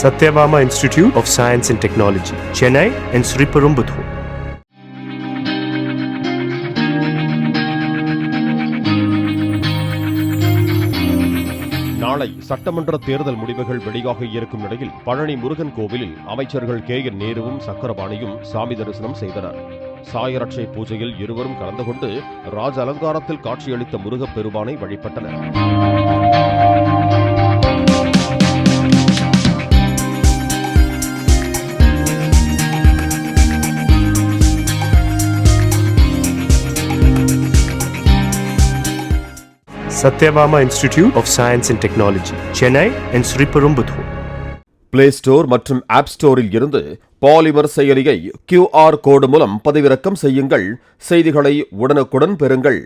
Satyabama Institute of Science and Technology, Chennai and Sriperumbudur. நாளை சட்டமன்ற தேர்தல் முடிவுகள் வெளியாக இருக்கும் நிலையில் பழனி முருகன் கோவிலில் அமைச்சர்கள் கே.என். நேருவும் சக்கரபாணியும் சாமி தரிசனம் செய்தனர். சாயரட்சை பூஜையில் இருவரும் கலந்து கொண்டு ராஜ அலங்காரத்தில் காட்சியளித்த முருகப்பெருமானை வழிபட்டனர். Satyabama Institute of Science and Technology, Chennai and Sriperumbudur. Play store மற்றும் ஆப் ஸ்டோரில் இருந்து பாலிமர் செயலியை QR கோடு மூலம் பதிவிறக்கம் செய்யுங்கள். செய்திகளை உடனுக்குடன் பெறுங்கள்.